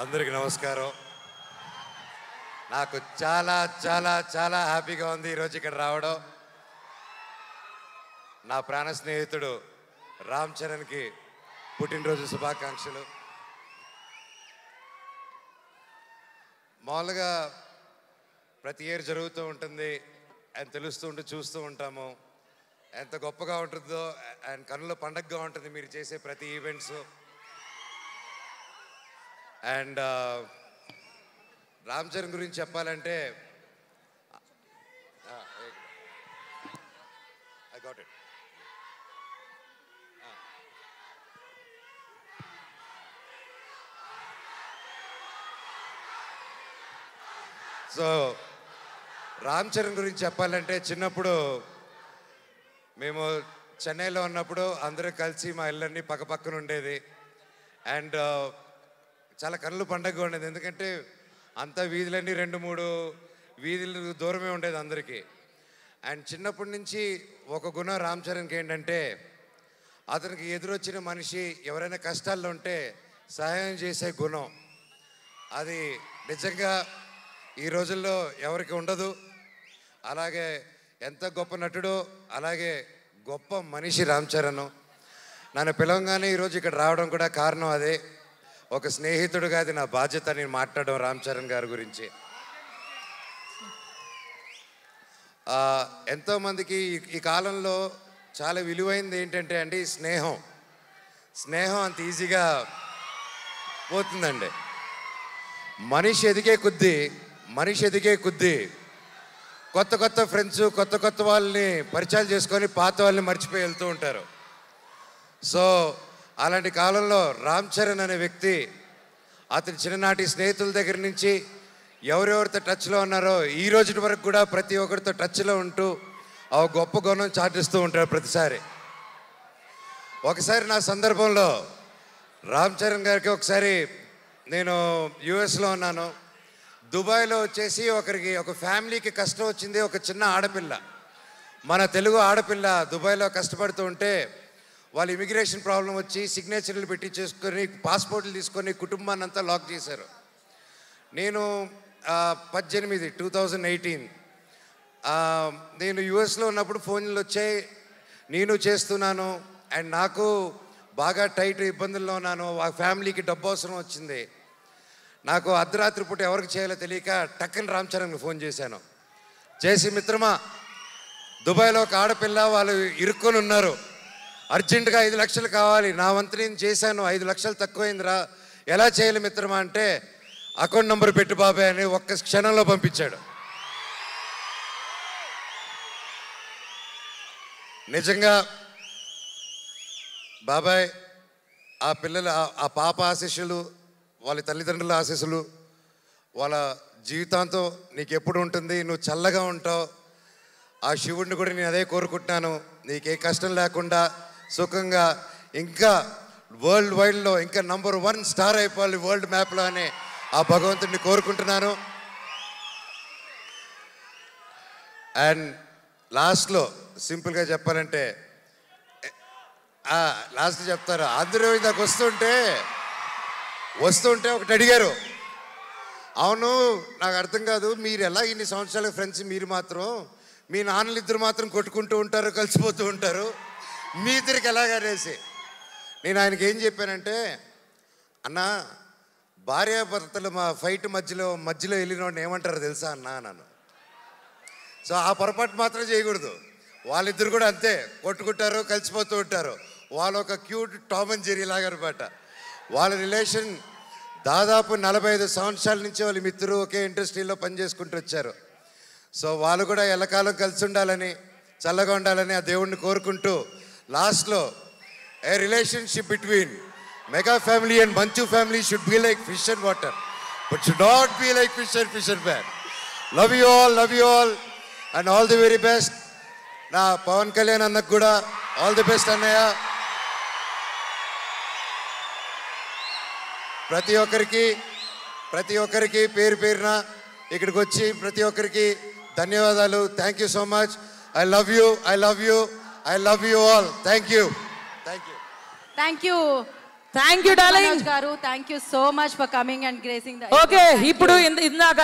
అందరికి నమస్కారం. నాకు చాలా చాలా చాలా హ్యాపీగా ఉంది ఈరోజు ఇక్కడ రావడం. నా ప్రాణ స్నేహితుడు రామ్ చరణ్కి పుట్టినరోజు శుభాకాంక్షలు. మామూలుగా ప్రతి ఇయర్ జరుగుతూ ఉంటుంది అండ్ తెలుస్తూ ఉంటూ చూస్తూ ఉంటాము ఎంత గొప్పగా ఉంటుందో అండ్ కన్నుల పండగగా ఉంటుంది మీరు చేసే ప్రతి ఈవెంట్స్. అండ్ రామ్ చరణ్ గురించి చెప్పాలంటే I got it. So Ram Charan గురించి చెప్పాలంటే చిన్నప్పుడు మేము చెన్నైలో ఉన్నప్పుడు అందరూ కలిసి మా ఇళ్ళన్నీ పక్కపక్కన ఉండేది. అండ్ చాలా కన్నుల పండగగా ఉండేది, ఎందుకంటే అంతా వీధులన్నీ 2-3 వీధులు దూరమే ఉండేది అందరికీ. అండ్ చిన్నప్పటి నుంచి ఒక గుణం రామ్ చరణ్కి ఏంటంటే అతనికి ఎదురొచ్చిన మనిషి ఎవరైనా కష్టాల్లో ఉంటే సహాయం చేసే గుణం. అది నిజంగా ఈ రోజుల్లో ఎవరికి ఉండదు. అలాగే ఎంత గొప్ప నటుడో అలాగే గొప్ప మనిషి రామ్ చరణ్. నన్ను పిలవగానే ఈరోజు ఇక్కడ రావడం కూడా కారణం అదే. ఒక స్నేహితుడుగా అది నా బాధ్యత నేను మాట్లాడడం రామ్ చరణ్ గారి గురించి. ఎంతోమందికి ఈ కాలంలో చాలా విలువైనది ఏంటంటే అండి స్నేహం. స్నేహం అంత ఈజీగా పోతుందండి. మనిషి ఎదిగే కొద్దీ కొత్త కొత్త ఫ్రెండ్స్ కొత్త కొత్త వాళ్ళని పరిచయాలు చేసుకొని పాత వాళ్ళని మర్చిపోయి వెళ్తూ ఉంటారు. సో అలాంటి కాలంలో రామ్ చరణ్ అనే వ్యక్తి అతని చిన్ననాటి స్నేహితుల దగ్గర నుంచి ఎవరెవరితో టచ్లో ఉన్నారో ఈ రోజు వరకు కూడా ప్రతి ఒక్కరితో టచ్లో ఉంటూ ఆ గొప్ప గుణం చాటిస్తూ ఉంటారు ప్రతిసారి. ఒకసారి నా సందర్భంలో రామ్ చరణ్ గారికి ఒకసారి నేను యుఎస్లో ఉన్నాను. దుబాయ్లో వచ్చేసి ఒక ఫ్యామిలీకి కష్టం వచ్చింది. ఒక చిన్న ఆడపిల్ల, మన తెలుగు ఆడపిల్ల దుబాయ్లో కష్టపడుతూ ఉంటే వాళ్ళు ఇమిగ్రేషన్ ప్రాబ్లం వచ్చి సిగ్నేచర్లు పెట్టి చేసుకొని పాస్పోర్ట్లు తీసుకొని కుటుంబాన్ని అంతా లాక్ చేశారు. నేను 2018 నేను యుఎస్లో ఉన్నప్పుడు ఫోన్లు వచ్చాయి, నేను చేస్తున్నాను అండ్ నాకు బాగా టైట్ ఇబ్బందుల్లో ఉన్నాను. ఆ ఫ్యామిలీకి డబ్బు అవసరం వచ్చింది. నాకు అర్ధరాత్రి పూట ఎవరికి చేయాలో తెలియక టక్కని రామ్ చరణ్కి ఫోన్ చేశాను. చేసి మిత్రమా, దుబాయ్లో ఒక ఆడపిల్ల వాళ్ళు ఇరుక్కొని ఉన్నారు, అర్జెంటుగా 5 లక్షలు కావాలి. నా వంతు నేను చేశాను, 5 లక్షలు తక్కువైందిరా, ఎలా చేయాలి మిత్రమా అంటే అకౌంట్ నెంబర్ పెట్టు బాబాయ్ అని ఒక్క క్షణంలో పంపించాడు. నిజంగా బాబాయ్ ఆ పిల్లల ఆ పాప ఆశీస్సులు, వాళ్ళ తల్లిదండ్రుల ఆశీస్సులు వాళ్ళ జీవితాంతం నీకు ఎప్పుడు ఉంటుంది, నువ్వు చల్లగా ఉంటావు. ఆ శివుడిని కూడా నేను అదే కోరుకుంటున్నాను, నీకు ఏ కష్టం లేకుండా సుఖంగా ఇంకా వరల్డ్ వైడ్లో ఇంకా నంబర్ 1 స్టార్ అయిపోవాలి వరల్డ్ మ్యాప్లో అని ఆ భగవంతుడిని కోరుకుంటున్నాను. అండ్ లాస్ట్లో సింపుల్గా చెప్పాలంటే లాస్ట్ చెప్తారు, అందరూ ఇందాక వస్తుంటే ఒకటి అడిగారు, అవును నాకు అర్థం కాదు, మీరు ఎలా ఇన్ని సంవత్సరాల ఫ్రెండ్స్, మీరు మాత్రం మీ నాన్నలు ఇద్దరు మాత్రం కొట్టుకుంటూ ఉంటారు, కలిసిపోతూ ఉంటారు, మీ ఇద్దరికి ఎలాగనేసి నేను ఆయనకి ఏం చెప్పానంటే, అన్న భార్యాభర్తలు మా ఫైట్ మధ్యలో వెళ్ళినోడిని ఏమంటారు తెలుసా అన్న అన్నాను. సో ఆ పొరపాటు మాత్రం చేయకూడదు. వాళ్ళిద్దరు కూడా అంతే కొట్టుకుంటారు, కలిసిపోతూ ఉంటారు. వాళ్ళు ఒక క్యూట్ టామ్ అండ్ జెర్రీ లాగా అనమాట. వాళ్ళ రిలేషన్ దాదాపు 45 సంవత్సరాల నుంచి వాళ్ళ మిత్రులు ఒకే ఇండస్ట్రీలో పనిచేసుకుంటూ వచ్చారు. సో వాళ్ళు కూడా ఎల్లకాలం కలిసి ఉండాలని, చల్లగా ఉండాలని ఆ దేవుణ్ణి కోరుకుంటూ లాస్ట్లో a relationship between mega family and Manchu family should be like fish and water but should not be like fish and man. Love you all and all the very best. నా పవన్ కళ్యాణ్ అన్నకు కూడా ఆల్ ది బెస్ట్ అన్నయ్య. ప్రతి ఒక్కరికి పేరు పేరున ఇక్కడికి వచ్చి ప్రతి ఒక్కరికి ధన్యవాదాలు. Thank you so much. I love you. I love you all. Thank you. Darling గారు. Thank you so much for coming and gracing the. Okay, ఇప్పుడు ఇందాక